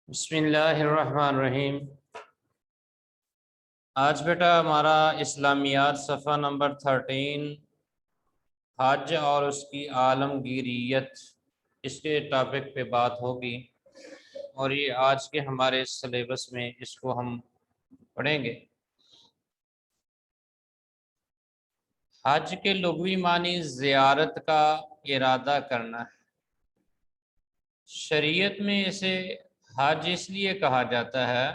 بسم اللہ الرحمن الرحیم۔ آج بیٹا ہمارا اسلامیات صفحہ نمبر 13 حج اور اس کی عالمگیریت، اس کے ٹاپک پہ بات ہوگی، اور یہ آج کے ہمارے سلیبس میں اس کو ہم پڑھیں گے۔ حج کے لغوی معنی زیارت کا ارادہ کرنا ہے۔ شریعت میں اسے حج اس لیے کہا جاتا ہے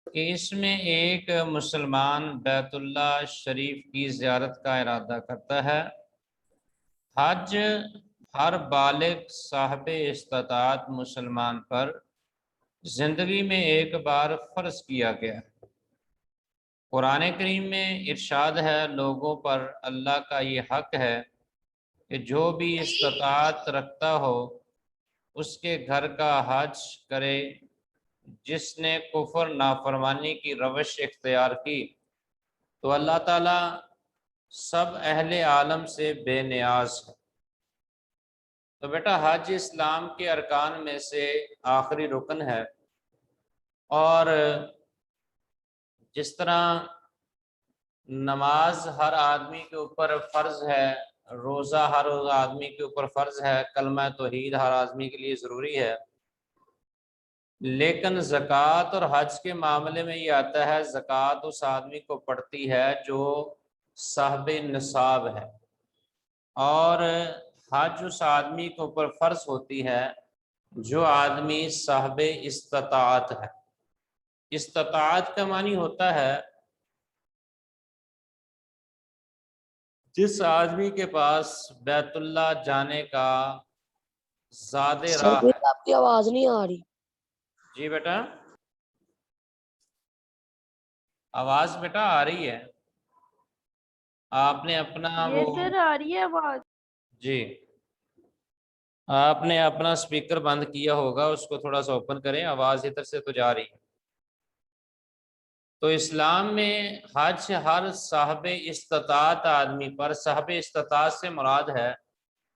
کہ اس میں ایک مسلمان بیت اللہ شریف کی زیارت کا ارادہ کرتا ہے۔ حج ہر بالغ صاحب استطاعت مسلمان پر زندگی میں ایک بار فرض کیا گیا ہے۔ قرآن کریم میں ارشاد ہے، لوگوں پر اللہ کا یہ حق ہے کہ جو بھی استطاعت رکھتا ہو اس کے گھر کا حج کرے۔ جس نے کفر نافرمانی کی روش اختیار کی تو اللہ تعالیٰ سب اہل عالم سے بے نیاز ہے۔ تو بیٹا حج اسلام کے ارکان میں سے آخری رکن ہے، اور جس طرح نماز ہر آدمی کے اوپر فرض ہے، روزہ ہر آدمی کے اوپر فرض ہے، کلمہ توحید ہر آدمی کے لیے ضروری ہے، لیکن زکوٰۃ اور حج کے معاملے میں یہ آتا ہے زکوٰۃ اس آدمی کو پڑتی ہے جو صاحب نصاب ہے، اور حج اس آدمی کے اوپر فرض ہوتی ہے جو آدمی صاحب استطاعت ہے۔ استطاعت کا معنی ہوتا ہے جس آدمی کے پاس بیت اللہ جانے کا زیادہ سر راہ ہے۔ آپ کی آواز نہیں آ رہی۔ جی بیٹا، آواز بیٹا آ رہی ہے، آپ نے اپنا یہ سر آ رہی ہے آواز؟ جی آپ نے اپنا سپیکر بند کیا ہوگا، اس کو تھوڑا سا اوپن کریں، آواز ادھر سے تو جا رہی ہے۔ تو اسلام میں حج ہر صاحب استطاعت آدمی پر، صاحب استطاعت سے مراد ہے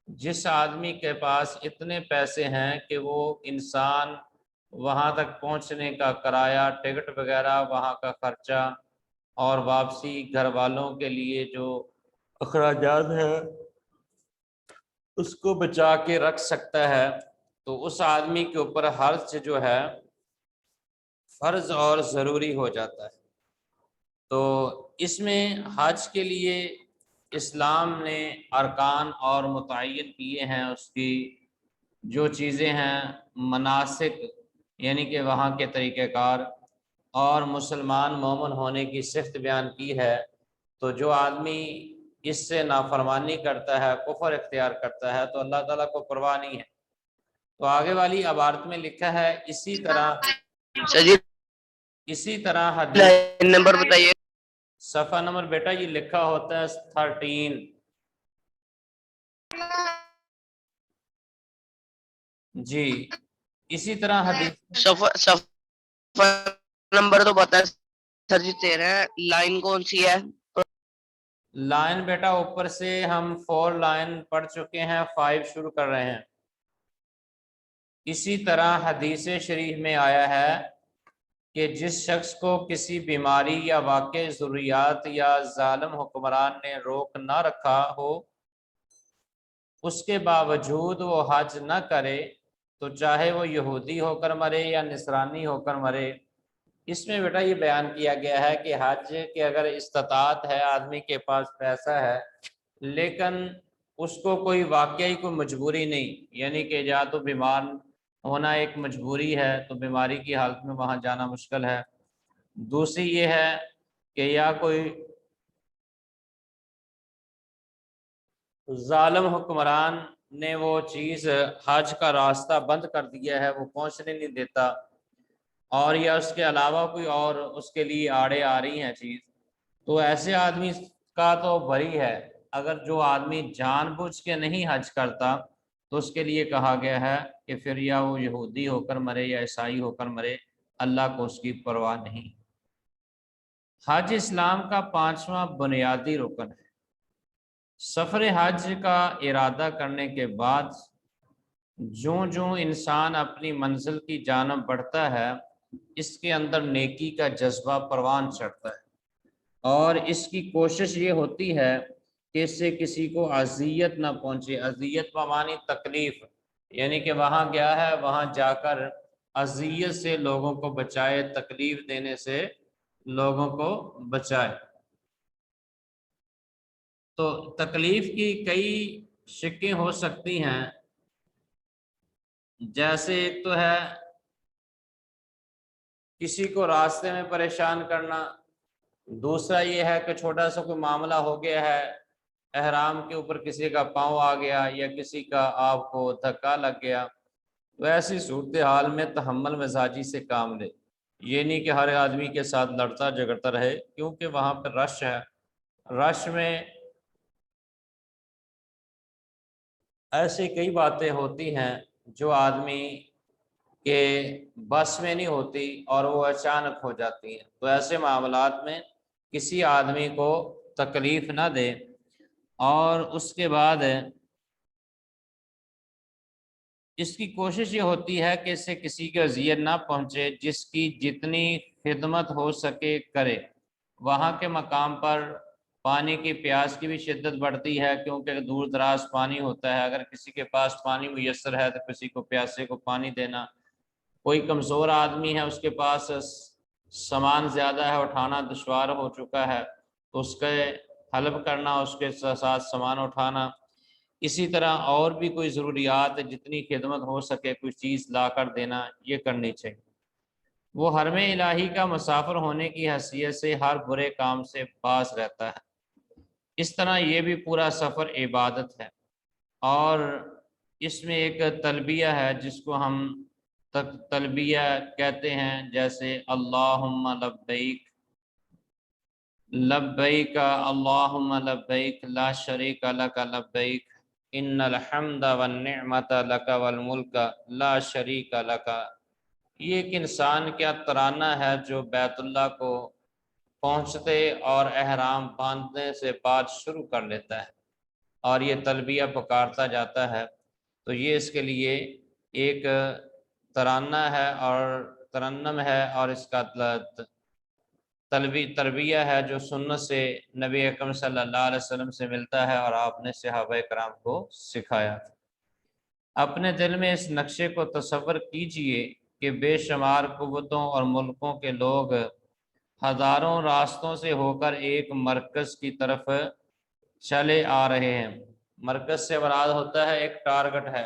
جس آدمی کے پاس اتنے پیسے ہیں کہ وہ انسان وہاں تک پہنچنے کا کرایہ، ٹکٹ وغیرہ، وہاں کا خرچہ اور واپسی گھر والوں کے لیے جو اخراجات ہیں اس کو بچا کے رکھ سکتا ہے، تو اس آدمی کے اوپر حج جو ہے فرض اور ضروری ہو جاتا ہے۔ تو اس میں حج کے لیے اسلام نے ارکان اور متعین کیے ہیں، اس کی جو چیزیں ہیں، مناسک یعنی کہ وہاں کے طریقہ کار، اور مسلمان مومن ہونے کی صفت بیان کی ہے۔ تو جو آدمی اس سے نافرمانی کرتا ہے، کفر اختیار کرتا ہے، تو اللہ تعالیٰ کو پرواہ نہیں ہے۔ تو آگے والی عبارت میں لکھا ہے اسی طرح حدیث نمبر بتائیے۔ صفحہ نمبر بیٹا یہ لکھا ہوتا ہے 13۔ جی اسی طرح حدیث صفحہ نمبر تو بتا سر جی 13، لائن کون سی ہے؟ لائن بیٹا اوپر سے ہم 4 لائن پڑھ چکے ہیں، 5 شروع کر رہے ہیں۔ اسی طرح حدیث شریف میں آیا ہے کہ جس شخص کو کسی بیماری یا واقع ضروریات یا ظالم حکمران نے روک نہ رکھا ہو، اس کے باوجود وہ حج نہ کرے، تو چاہے وہ یہودی ہو کر مرے یا نصرانی ہو کر مرے۔ اس میں بیٹا یہ بیان کیا گیا ہے کہ حج کے اگر استطاعت ہے، آدمی کے پاس پیسہ ہے، لیکن اس کو کوئی واقعی کوئی مجبوری نہیں، یعنی کہ یا تو بیمار ہونا ایک مجبوری ہے تو بیماری کی حالت میں وہاں جانا مشکل ہے، دوسری یہ ہے کہ یا کوئی ظالم حکمران نے وہ چیز حج کا راستہ بند کر دیا ہے، وہ پہنچنے نہیں دیتا، اور یا اس کے علاوہ کوئی اور اس کے لیے آڑے آ رہی ہیں چیز، تو ایسے آدمی کا تو بری ہے۔ اگر جو آدمی جان بوجھ کے نہیں حج کرتا تو اس کے لیے کہا گیا ہے کہ پھر یا وہ یہودی ہو کر مرے یا عیسائی ہو کر مرے، اللہ کو اس کی پرواہ نہیں۔ حج اسلام کا 5واں بنیادی رکن ہے۔ سفر حج کا ارادہ کرنے کے بعد جوں جوں انسان اپنی منزل کی جانب بڑھتا ہے اس کے اندر نیکی کا جذبہ پروان چڑھتا ہے، اور اس کی کوشش یہ ہوتی ہے کہ اس سے کسی کو اذیت نہ پہنچے۔ اذیت بمعنی تکلیف، یعنی کہ وہاں گیا ہے، وہاں جا کر اذیت سے لوگوں کو بچائے، تکلیف دینے سے لوگوں کو بچائے۔ تو تکلیف کی کئی شکیں ہو سکتی ہیں، جیسے ایک تو ہے کسی کو راستے میں پریشان کرنا، دوسرا یہ ہے کہ چھوٹا سا کوئی معاملہ ہو گیا ہے، احرام کے اوپر کسی کا پاؤں آ گیا یا کسی کا آپ کو دھکا لگ گیا، تو ایسی صورتحال میں تحمل مزاجی سے کام لے۔ یہ نہیں کہ ہر آدمی کے ساتھ لڑتا جھگڑتا رہے، کیونکہ وہاں پہ رش ہے، رش میں ایسی کئی باتیں ہوتی ہیں جو آدمی کے بس میں نہیں ہوتی اور وہ اچانک ہو جاتی ہیں۔ تو ایسے معاملات میں کسی آدمی کو تکلیف نہ دے، اور اس کے بعد اس کی کوشش یہ ہوتی ہے کہ اس سے کسی کی اذیت نہ پہنچے، جس کی جتنی خدمت ہو سکے کرے۔ وہاں کے مقام پر پانی کی پیاس کی بھی شدت بڑھتی ہے، کیونکہ دور دراز پانی ہوتا ہے، اگر کسی کے پاس پانی میسر ہے تو کسی کو پیاسے کو پانی دینا، کوئی کمزور آدمی ہے اس کے پاس سامان زیادہ ہے، اٹھانا دشوار ہو چکا ہے، تو اس کے حلب کرنا، اس کے ساتھ سامان اٹھانا۔ اسی طرح اور بھی کوئی ضروریات جتنی خدمت ہو سکے کوئی چیز لا کر دینا، یہ کرنی چاہیے۔ وہ حرم الہی کا مسافر ہونے کی حیثیت سے ہر برے کام سے باز رہتا ہے۔ اس طرح یہ بھی پورا سفر عبادت ہے، اور اس میں ایک تلبیہ ہے جس کو ہم تلبیہ کہتے ہیں، جیسے اللہم لبیک لبیک اللہم لبیک لا شریک لک لبیک ان الحمد والنعمت لک والملک لا شریک لک۔ یہ ایک انسان کا ترانہ ہے جو بیت اللہ کو پہنچتے اور احرام باندھنے سے بعد شروع کر لیتا ہے، اور یہ تلبیہ پکارتا جاتا ہے۔ تو یہ اس کے لیے ایک ترانہ ہے اور ترنم ہے، اور اس کا تربیہ ہے جو سنت سے نبی اکرم صلی اللہ علیہ وسلم سے ملتا ہے، اور آپ نے صحابہ کرام کو سکھایا۔ اپنے دل میں اس نقشے کو تصور کیجئے کہ بے شمار قوتوں اور ملکوں کے لوگ ہزاروں راستوں سے ہو کر ایک مرکز کی طرف چلے آ رہے ہیں۔ مرکز سے مراد ہوتا ہے ایک ٹارگٹ ہے،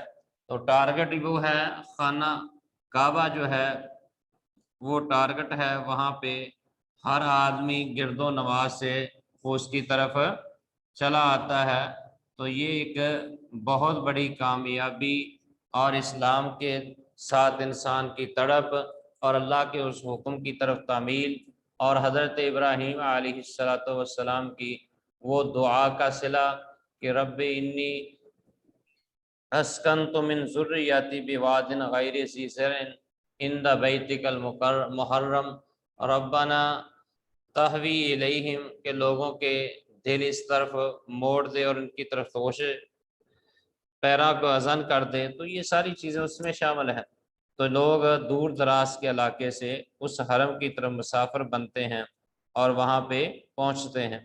تو ٹارگٹ وہ ہے خانہ کعبہ جو ہے، وہ ٹارگٹ ہے، وہاں پہ ہر آدمی گرد و نواز سے اس کی طرف چلا آتا ہے۔ تو یہ ایک بہت بڑی کامیابی اور اسلام کے ساتھ انسان کی تڑپ اور اللہ کے اس حکم کی طرف تعمیل، اور حضرت ابراہیم علیہ السلام کی وہ دعا کا صلہ کہ رب انی اسکنت من ذریتی بواد غیر ذی زرع عند بیتک المحرم ربنا تہوی الیہم، کہ لوگوں کے دل اس طرف موڑ دے اور ان کی طرف توشے پیرا کو ازن کر دے۔ تو یہ ساری چیزیں اس میں شامل ہیں۔ تو لوگ دور دراز کے علاقے سے اس حرم کی طرف مسافر بنتے ہیں اور وہاں پہ پہنچتے ہیں،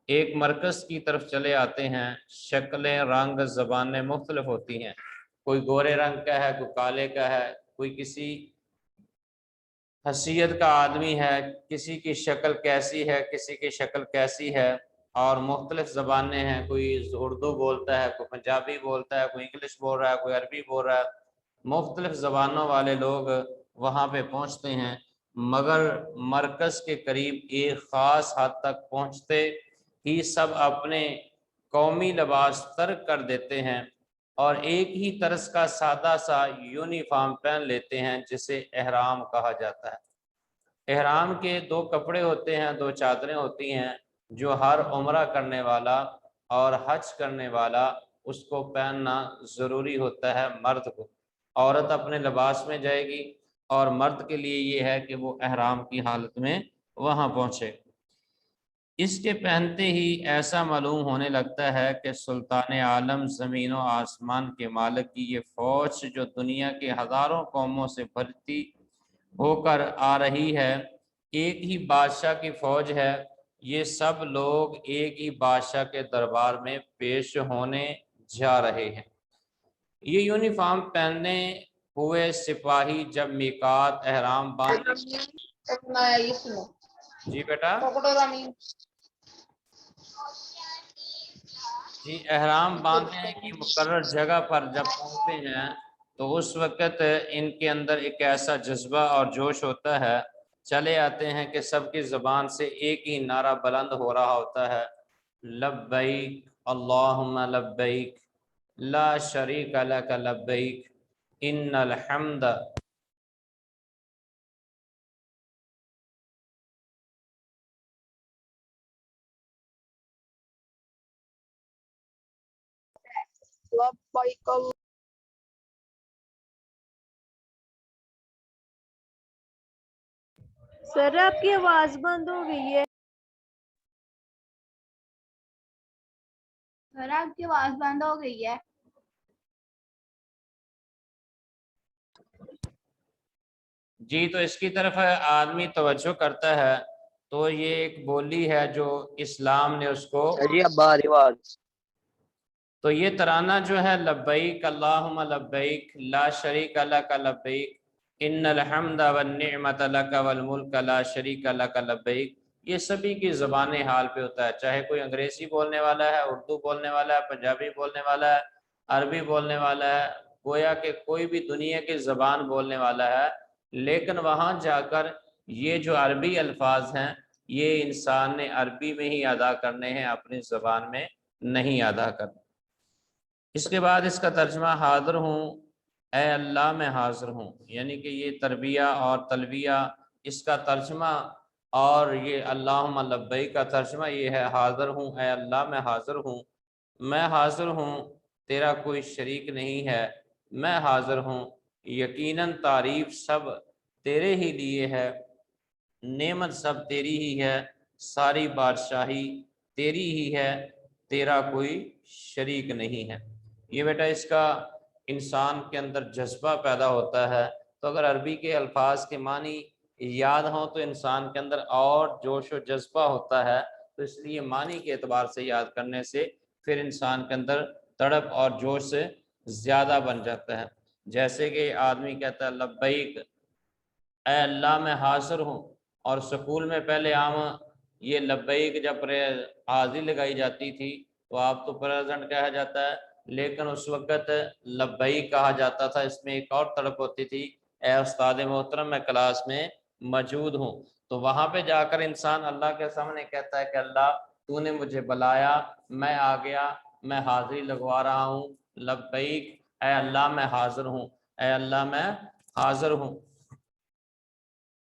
ایک مرکز کی طرف چلے آتے ہیں۔ شکلیں، رنگ، زبانیں مختلف ہوتی ہیں، کوئی گورے رنگ کا ہے، کوئی کالے کا ہے، کوئی کسی حیثیت کا آدمی ہے، کسی کی شکل کیسی ہے، کسی کی شکل کیسی ہے، اور مختلف زبانیں ہیں، کوئی اردو بولتا ہے، کوئی پنجابی بولتا ہے، کوئی انگلش بول رہا ہے، کوئی عربی بول رہا ہے۔ مختلف زبانوں والے لوگ وہاں پہ پہنچتے ہیں، مگر مرکز کے قریب ایک خاص حد تک پہنچتے ہی سب اپنے قومی لباس ترک کر دیتے ہیں اور ایک ہی طرز کا سادہ سا یونیفارم پہن لیتے ہیں، جسے احرام کہا جاتا ہے۔ احرام کے دو کپڑے ہوتے ہیں، دو چادریں ہوتی ہیں، جو ہر عمرہ کرنے والا اور حج کرنے والا اس کو پہننا ضروری ہوتا ہے مرد کو۔ عورت اپنے لباس میں جائے گی، اور مرد کے لیے یہ ہے کہ وہ احرام کی حالت میں وہاں پہنچے۔ اس کے پہنتے ہی ایسا معلوم ہونے لگتا ہے کہ سلطان عالم زمین و آسمان کے مالک کی یہ فوج جو دنیا کے ہزاروں قوموں سے بھرتی ہو کر آ رہی ہے، ایک ہی بادشاہ کی فوج ہے، یہ سب لوگ ایک ہی بادشاہ کے دربار میں پیش ہونے جا رہے ہیں۔ یہ یونیفارم پہنے ہوئے سپاہی جب میقات احرام باندھ جی بیٹا جی احرام باندھنے کی مقرر جگہ پر جب پہنچتے ہیں تو اس وقت ان کے اندر ایک ایسا جذبہ اور جوش ہوتا ہے، چلے آتے ہیں کہ سب کی زبان سے ایک ہی نعرہ بلند ہو رہا ہوتا ہے، لبیک اللہم لبیک لا شریک لک لبیک ان الحمد لبیک سر آپ کی آواز بند ہو گئی ہے۔ سر آپ کی آواز بند ہو گئی ہے۔ جی تو اس کی طرف آدمی توجہ کرتا ہے تو یہ ایک بولی ہے جو اسلام نے اس کو، جی اب آ رہی آواز۔ تو یہ ترانہ جو ہے لبیک اللہم لبیک لا شریک لک لبیک ان الحمد والنعمت لک والملک لا شریک لک لبیک، یہ سبھی کی زبان حال پہ ہوتا ہے، چاہے کوئی انگریزی بولنے والا ہے، اردو بولنے والا ہے، پنجابی بولنے والا ہے، عربی بولنے والا ہے، گویا کہ کوئی بھی دنیا کی زبان بولنے والا ہے، لیکن وہاں جا کر یہ جو عربی الفاظ ہیں یہ انسان نے عربی میں ہی ادا کرنے ہیں، اپنی زبان میں نہیں ادا کرنے۔ اس کے بعد اس کا ترجمہ حاضر ہوں اے اللہ میں حاضر ہوں، یعنی کہ یہ تربیہ اور تلبیہ اس کا ترجمہ، اور یہ اللہم لبیک کا ترجمہ یہ ہے حاضر ہوں اے اللہ میں حاضر ہوں، میں حاضر ہوں تیرا کوئی شریک نہیں ہے، میں حاضر ہوں یقیناً تعریف سب تیرے ہی لیے ہے، نعمت سب تیری ہی ہے، ساری بادشاہی تیری ہی ہے، تیرا کوئی شریک نہیں ہے۔ یہ بیٹا اس کا انسان کے اندر جذبہ پیدا ہوتا ہے، تو اگر عربی کے الفاظ کے معنی یاد ہوں تو انسان کے اندر اور جوش و جذبہ ہوتا ہے، تو اس لیے معنی کے اعتبار سے یاد کرنے سے پھر انسان کے اندر تڑپ اور جوش سے زیادہ بن جاتا ہے۔ جیسے کہ آدمی کہتا ہے لبیک اے اللہ میں حاضر ہوں، اور سکول میں پہلے عام یہ لبیک جب حاضری لگائی جاتی تھی تو آپ تو پریزنٹ کہا جاتا ہے، لیکن اس وقت لبیک کہا جاتا تھا، اس میں ایک اور تڑپ ہوتی تھی، اے استاد محترم میں کلاس میں موجود ہوں، تو وہاں پہ جا کر انسان اللہ کے سامنے کہتا ہے کہ اللہ تو نے مجھے بلایا، میں آ گیا، میں حاضری لگوا رہا ہوں، لبیک اے اللہ میں حاضر ہوں، اے اللہ میں حاضر ہوں۔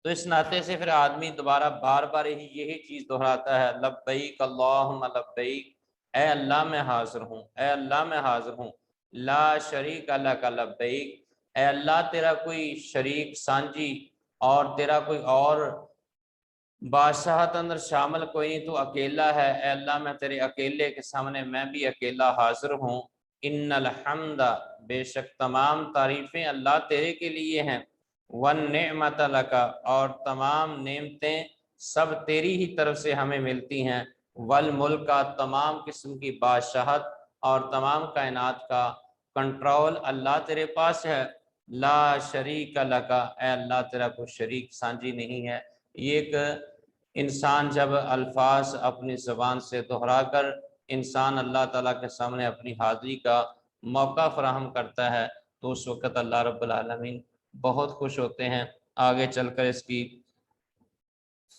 تو اس ناطے سے پھر آدمی دوبارہ بار بار ہی یہی چیز دہراتا ہے، لبیک اللہم لبیک اے اللہ میں حاضر ہوں، اے اللہ میں حاضر ہوں، لا شریک لک لبیک اے اللہ تیرا کوئی شریک سانجی اور تیرا کوئی اور بادشاہت اندر شامل کوئی نہیں، تو اکیلا ہے، اے اللہ میں تیرے اکیلے کے سامنے میں بھی اکیلا حاضر ہوں، ان الحمد بے شک تمام تعریفیں اللہ تیرے کے لیے ہیں، والنعمت لک اور تمام نعمتیں سب تیری ہی طرف سے ہمیں ملتی ہیں، والملک کا تمام قسم کی بادشاہت اور تمام کائنات کا کنٹرول اللہ تیرے پاس ہے، لا شریک لک اے اللہ تیرا کوئی شریک سانجی نہیں ہے۔ یہ ایک انسان جب الفاظ اپنی زبان سے دہرا کر انسان اللہ تعالیٰ کے سامنے اپنی حاضری کا موقع فراہم کرتا ہے تو اس وقت اللہ رب العالمین بہت خوش ہوتے ہیں۔ آگے چل کر اس کی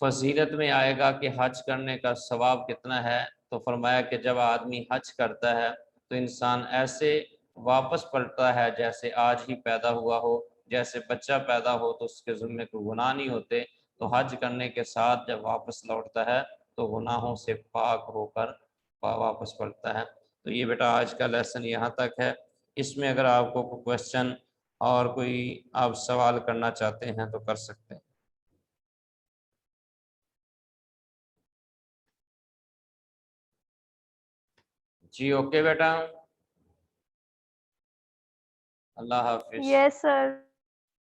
فضیلت میں آئے گا کہ حج کرنے کا ثواب کتنا ہے، تو فرمایا کہ جب آدمی حج کرتا ہے تو انسان ایسے واپس پلٹتا ہے جیسے آج ہی پیدا ہوا ہو، جیسے بچہ پیدا ہو تو اس کے ذمے کوئی گناہ نہیں ہوتے، تو حج کرنے کے ساتھ جب واپس لوٹتا ہے تو گناہوں سے پاک ہو کر واپس پلٹتا ہے۔ تو یہ بیٹا آج کا لیسن یہاں تک ہے، اس میں اگر آپ کو کوئی کوشچن اور کوئی آپ سوال کرنا چاہتے ہیں تو کر سکتے ہیں۔ جی اوکے بیٹا, اللہ حافظ. یس سر.